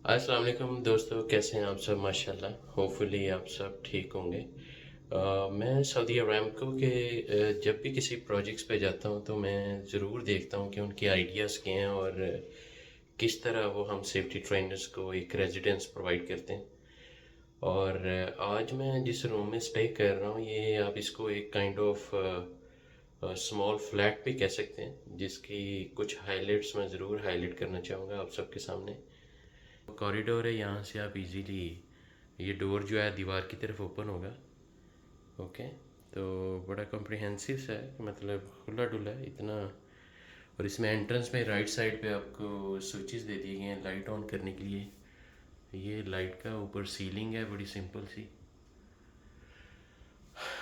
السلام علیکم دوستو، کیسے ہیں آپ سب؟ ماشاءاللہ ہوپفلی آپ سب ٹھیک ہوں گے۔ میں سعودی ارامکو کے جب بھی کسی پروجیکٹس پہ جاتا ہوں تو میں ضرور دیکھتا ہوں کہ ان کی آئیڈیاز کیا ہیں اور کس طرح وہ ہم سیفٹی ٹرینرز کو ایک ریزیڈنس پرووائڈ کرتے ہیں۔ اور آج میں جس روم میں اسٹے کر رہا ہوں، یہ آپ اس کو ایک کائنڈ آف اسمال فلیٹ بھی کہہ سکتے ہیں، جس کی کچھ ہائی لائٹس میں ضرور ہائی لائٹ کرنا چاہوں گا آپ سب کے سامنے۔ کوریڈور ہے، یہاں سے آپ ایزیلی یہ ڈور جو ہے دیوار کی طرف اوپن ہوگا۔ اوکے، تو بڑا کمپریہنسو سا ہے، مطلب کھلا ڈلا ہے اتنا۔ اور اس میں انٹرنس میں رائٹ سائڈ پہ آپ کو سوئچز دے دیے گئے ہیں لائٹ آن کرنے کے لیے۔ یہ لائٹ کا اوپر سیلنگ ہے بڑی سمپل سی۔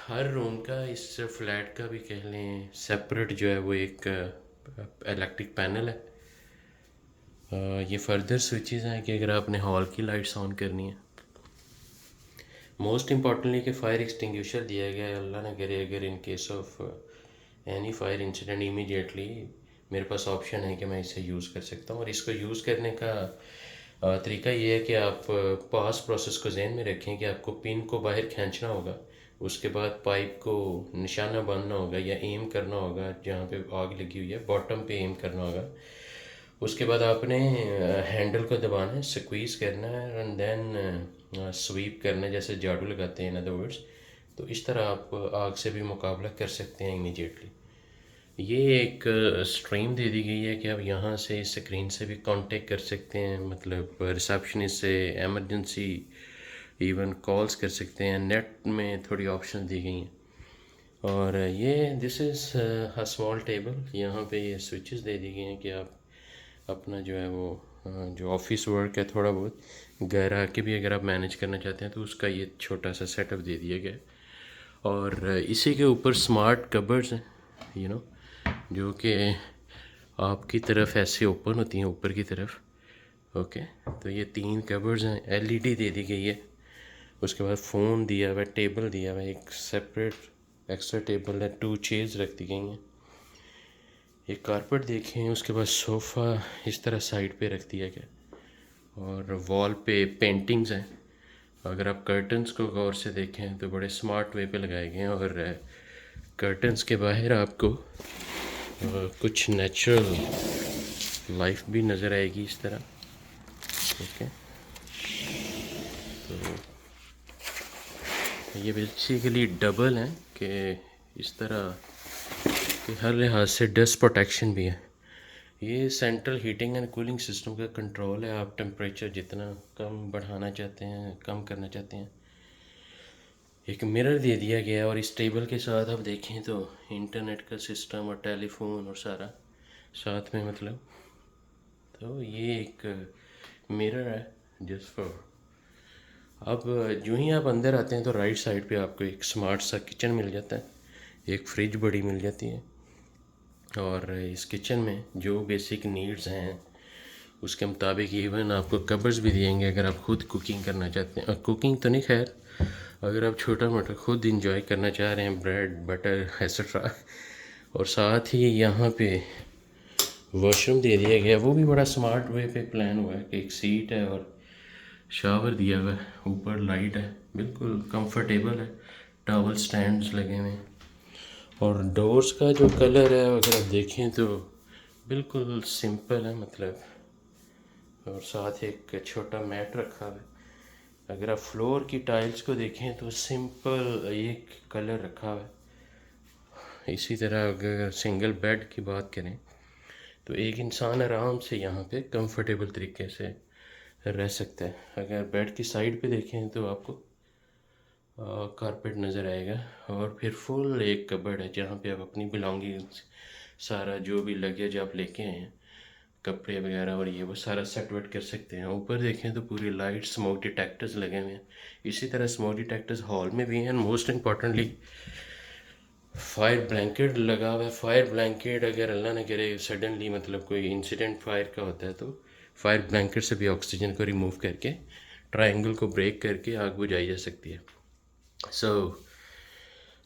ہر روم کا اس فلیٹ کا بھی کہہ لیں سیپریٹ جو ہے وہ ایک الیکٹرک پینل ہے۔ یہ فردر سوئچز ہیں کہ اگر آپ نے ہال کی لائٹس آن کرنی ہے۔ موسٹ امپورٹنٹلی کہ فائر ایکسٹنگوشر دیا گیا ہے، اللہ نہ کرے اگر in case of any fire incident immediately میرے پاس آپشن ہے کہ میں اسے یوز کر سکتا ہوں۔ اور اس کو یوز کرنے کا طریقہ یہ ہے کہ آپ پاس پروسیس کو ذہن میں رکھیں کہ آپ کو پن کو باہر کھینچنا ہوگا، اس کے بعد پائپ کو نشانہ باندھنا ہوگا یا ایم کرنا ہوگا جہاں پہ آگ لگی ہوئی ہے، باٹم پہ ایم کرنا ہوگا۔ اس کے بعد آپ نے ہینڈل کو دبانا ہے، سکویز کرنا ہے اینڈ دین سویپ کرنا ہے جیسے جھاڑو لگاتے ہیں ان ادر ورڈس۔ تو اس طرح آپ آگ سے بھی مقابلہ کر سکتے ہیں امیڈیٹلی۔ یہ ایک اسٹریم دے دی گئی ہے کہ آپ یہاں سے اسکرین سے بھی کانٹیکٹ کر سکتے ہیں، مطلب ریسیپشنسٹ سے ایمرجنسی ایون کالز کر سکتے ہیں۔ نیٹ میں تھوڑی آپشن دی گئی ہیں۔ اور یہ دس از اے اسمال ٹیبل، یہاں پہ یہ سوئچز دے دی گئی ہیں کہ آپ اپنا جو ہے وہ جو آفس ورک ہے تھوڑا بہت گھر آ کے بھی اگر آپ مینیج کرنا چاہتے ہیں تو اس کا یہ چھوٹا سا سیٹ اپ دے دیا گیا ہے۔ اور اسی کے اوپر سمارٹ کبرز ہیں جو کہ آپ کی طرف ایسے اوپن ہوتی ہیں اوپر کی طرف۔ اوکے، تو یہ 3 کبرز ہیں، ایل ای ڈی دے دی گئی ہے۔ اس کے بعد فون دیا ہوا ہے، ٹیبل دیا ہوا ہے، ایک سیپریٹ ایکسٹرا ٹیبل ہے، 2 چیئرز رکھ دی گئی ہیں۔ ایک کارپٹ دیکھیں، اس کے بعد صوفہ اس طرح سائڈ پہ رکھ دیا گیا اور وال پہ پینٹنگز ہیں۔ اگر آپ کرٹنز کو غور سے دیکھیں تو بڑے سمارٹ وے پہ لگائے گئے ہیں، اور کرٹنز کے باہر آپ کو کچھ نیچرل لائف بھی نظر آئے گی اس طرح۔ اوکے، تو یہ بیسیکلی ڈبل ہیں کہ اس طرح کہ ہر لحاظ سے ڈسٹ پروٹیکشن بھی ہے۔ یہ central heating and cooling system کا کنٹرول ہے، آپ ٹمپریچر جتنا کم بڑھانا چاہتے ہیں کم کرنا چاہتے ہیں۔ ایک مرر دے دیا گیا، اور اس ٹیبل کے ساتھ آپ دیکھیں تو انٹرنیٹ کا سسٹم اور ٹیلی فون اور سارا ساتھ میں، مطلب تو یہ ایک مرر ہے جسٹ فار۔ اب جو ہی آپ اندر آتے ہیں تو رائٹ سائڈ پہ آپ کو ایک سمارٹ سا کچن مل جاتا ہے، ایک فریج بڑی مل جاتی ہے۔ اور اس کچن میں جو بیسک نیڈز ہیں اس کے مطابق ایون آپ کو کبرز بھی دیں گے اگر آپ خود کوکنگ کرنا چاہتے ہیں۔ کوکنگ تو نہیں خیر، اگر آپ چھوٹا موٹا خود انجوائے کرنا چاہ رہے ہیں، بریڈ بٹر ایسٹرا۔ اور ساتھ ہی یہاں پہ واش روم دے دیا گیا، وہ بھی بڑا سمارٹ وے پہ پلان ہوا ہے کہ ایک سیٹ ہے اور شاور دیا ہوا ہے، اوپر لائٹ ہے، بالکل کمفرٹیبل ہے، ٹاول سٹینڈز لگے ہوئے ہیں۔ اور ڈورز کا جو کلر ہے اگر آپ دیکھیں تو بالکل سمپل ہے، مطلب، اور ساتھ ایک چھوٹا میٹ رکھا ہوا ہے۔ اگر آپ فلور کی ٹائلز کو دیکھیں تو سمپل ایک کلر رکھا ہوا ہے۔ اسی طرح اگر سنگل بیڈ کی بات کریں تو ایک انسان آرام سے یہاں پہ کمفرٹیبل طریقے سے رہ سکتا ہے۔ اگر بیڈ کی سائڈ پہ دیکھیں تو آپ کو کارپیٹ نظر آئے گا، اور پھر فل ایک کبرڈ ہے جہاں پہ آپ اپنی بلانگنگس سارا جو بھی لگیج آپ لے کے آئے ہیں، کپڑے وغیرہ اور یہ وہ سارا سیٹ ویٹ کر سکتے ہیں۔ اوپر دیکھیں تو پوری لائٹ اسموک ڈیٹیکٹرز لگے ہوئے ہیں، اسی طرح اسموک ڈیٹیکٹرز ہال میں بھی ہیں۔ موسٹ امپورٹنٹلی فائر بلینکٹ لگا ہوا ہے۔ فائر بلینکٹ اگر اللہ نہ کرے سڈنلی مطلب کوئی انسیڈنٹ فائر کا ہوتا ہے تو فائر بلینکٹ سے بھی آکسیجن کو ریموو کر کے ٹرائنگل کو بریک کر کے آگ بجھائی جا سکتی ہے۔ سو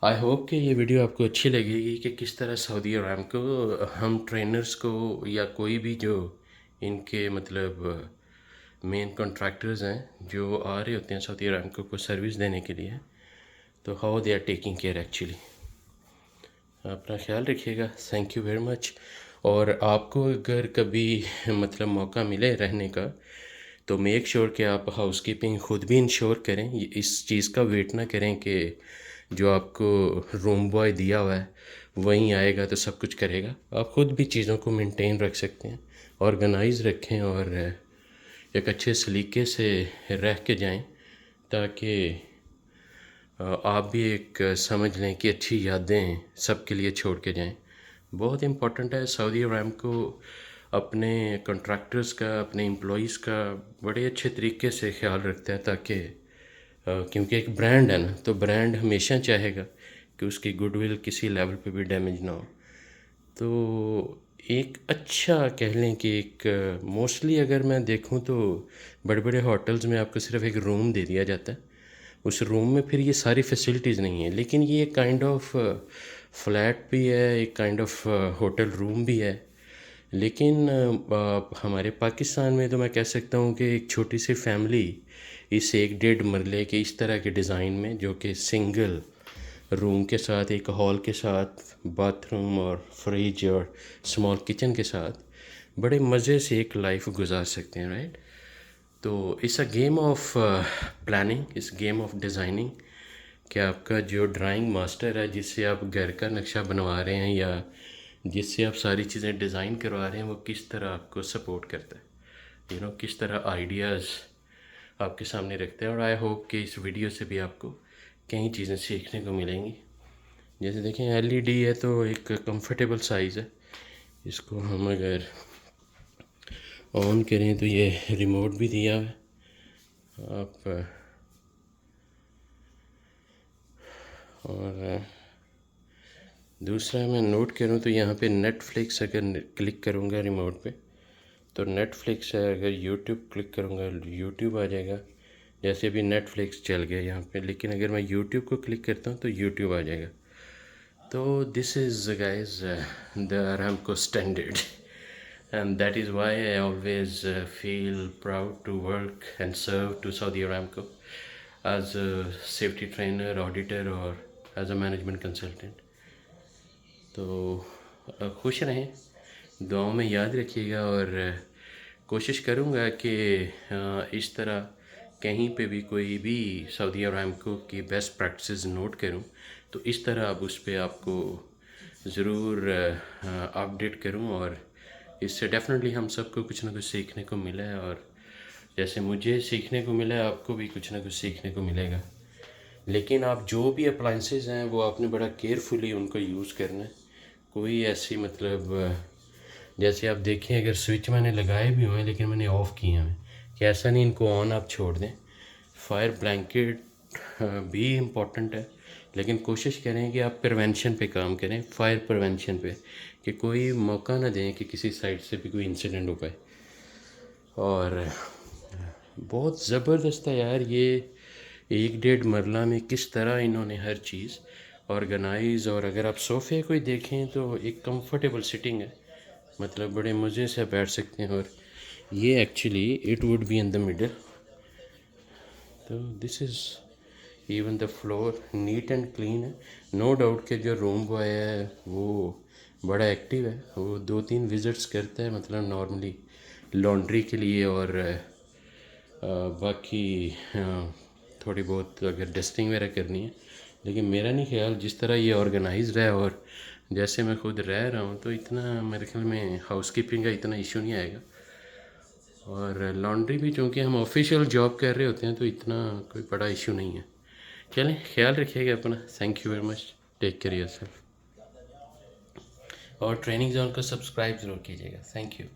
آئی ہوپ کہ یہ ویڈیو آپ کو اچھی لگے گی کہ کس طرح سعودی ارامکو ہم ٹرینرز کو یا کوئی بھی جو ان کے مطلب مین کنٹریکٹرز ہیں جو آ رہے ہوتے ہیں سعودی ارامکو کو سروس دینے کے لیے، تو how they are taking care actually. اپنا خیال رکھیے گا. Thank you very much. اور آپ کو اگر کبھی مطلب موقع ملے رہنے کا تو میک شور کہ آپ ہاؤس کیپنگ خود بھی انشور کریں. اس چیز کا ویٹ نہ کریں کہ جو آپ کو روم بوائے دیا ہوا ہے وہیں آئے گا تو سب کچھ کرے گا. آپ خود بھی چیزوں کو مینٹین رکھ سکتے ہیں، آرگنائز رکھیں اور ایک اچھے سلیقے سے رہ کے جائیں تاکہ آپ بھی ایک سمجھ لیں کہ اچھی یادیں سب کے لیے چھوڑ کے جائیں. بہت امپورٹنٹ ہے. سعودی ارامکو اپنے کنٹریکٹرز کا، اپنے امپلائیز کا بڑے اچھے طریقے سے خیال رکھتا ہے تاکہ کیونکہ ایک برانڈ ہے نا، تو برانڈ ہمیشہ چاہے گا کہ اس کی گڈ ول کسی لیول پہ بھی ڈیمیج نہ ہو. تو ایک اچھا کہہ لیں کہ ایک موسٹلی اگر میں دیکھوں تو بڑے بڑے ہوٹلز میں آپ کو صرف ایک روم دے دیا جاتا ہے. اس روم میں پھر یہ ساری فیسلٹیز نہیں ہیں، لیکن یہ ایک کائنڈ آف فلیٹ بھی ہے، ایک کائنڈ آف ہوٹل روم بھی ہے. لیکن ہمارے پاکستان میں تو میں کہہ سکتا ہوں کہ ایک چھوٹی سی فیملی اس 1-1.5 مرلے کے اس طرح کے ڈیزائن میں، جو کہ سنگل روم کے ساتھ، ایک ہال کے ساتھ، باتھ روم اور فریج اور اسمال کچن کے ساتھ بڑے مزے سے ایک لائف گزار سکتے ہیں، رائٹ. تو it's a game of planning, اس گیم آف ڈیزائننگ کہ آپ کا جو ڈرائنگ ماسٹر ہے جس سے آپ گھر کا نقشہ بنوا رہے ہیں یا جس سے آپ ساری چیزیں ڈیزائن کروا رہے ہیں، وہ کس طرح آپ کو سپورٹ کرتا ہے، کس طرح آئیڈیاز آپ کے سامنے رکھتے ہیں. اور آئی ہوپ کہ اس ویڈیو سے بھی آپ کو کئی چیزیں سیکھنے کو ملیں گی. جیسے دیکھیں LED ہے تو ایک کمفرٹیبل سائز ہے. اس کو ہم اگر آن کریں تو یہ ریموٹ بھی دیا ہے. آپ اور دوسرا میں نوٹ کروں تو یہاں پہ نیٹ فلکس اگر کلک کروں گا ریموٹ پہ تو نیٹ فلکس ہے. اگر یوٹیوب کلک کروں گا یوٹیوب آ جائے گا. جیسے ابھی نیٹ فلکس چل گیا یہاں پہ، لیکن اگر میں یوٹیوب کو کلک کرتا ہوں تو یوٹیوب آ جائے گا. تو this is guys the Aramco standard and that is why I always feel proud to work and serve to Saudi Aramco as a safety trainer, auditor اور ایز اے مینجمنٹ کنسلٹنٹ. تو خوش رہیں، دعاؤں میں یاد رکھیے گا، اور کوشش کروں گا کہ اس طرح کہیں پہ بھی کوئی بھی سعودی ارامکو کی بیسٹ پریکٹسز نوٹ کروں تو اس طرح اب اس پہ آپ کو ضرور اپڈیٹ کروں. اور اس سے ڈیفینیٹلی ہم سب کو کچھ نہ کچھ سیکھنے کو ملا ہے، اور جیسے مجھے سیکھنے کو ملا ہے آپ کو بھی کچھ نہ کچھ سیکھنے کو ملے گا. لیکن آپ جو بھی اپلائنسز ہیں وہ آپ نے بڑا کیئرفلی ان کو یوز کرنا ہے. کوئی ایسی مطلب جیسے آپ دیکھیں اگر سوئچ میں نے لگائے بھی ہوئے ہیں لیکن میں نے آف کیے ہیں کہ ایسا نہیں ان کو آن آپ چھوڑ دیں. فائر بلینکٹ بھی امپورٹنٹ ہے، لیکن کوشش کریں کہ آپ پریونشن پہ کام کریں، فائر پریونشن پہ، کہ کوئی موقع نہ دیں کہ کسی سائڈ سے بھی کوئی انسیڈنٹ ہو پائے. اور بہت زبردست ہے یار یہ 1-1.5 مرلہ میں کس طرح انہوں نے ہر چیز آرگنائز. اور اگر آپ صوفے کوئی دیکھیں تو ایک کمفرٹیبل سٹنگ ہے، مطلب بڑے مزے سے بیٹھ سکتے ہیں. اور یہ actually it would be in the middle. تو this is even the floor neat and clean ہے. نو ڈاؤٹ کہ جو روم بوائے ہے وہ بڑا ایکٹیو ہے، وہ 2-3 وزٹس کرتا ہے مطلب نارملی لانڈری کے لیے، اور باقی تھوڑی بہت اگر ڈسٹنگ وغیرہ کرنی ہے. لیکن میرا نہیں خیال جس طرح یہ آرگنائزڈ ہے اور جیسے میں خود رہ رہا ہوں تو اتنا میرے خیال میں ہاؤس کیپنگ کا اتنا ایشو نہیں آئے گا. اور لانڈری بھی چونکہ ہم آفیشیل جاب کر رہے ہوتے ہیں تو اتنا کوئی بڑا ایشو نہیں ہے. چلیں خیال رکھیے گا اپنا. Thank you very much. Take care your self. اور ٹریننگ زون کو سبسکرائب ضرور کیجیے گا. Thank you.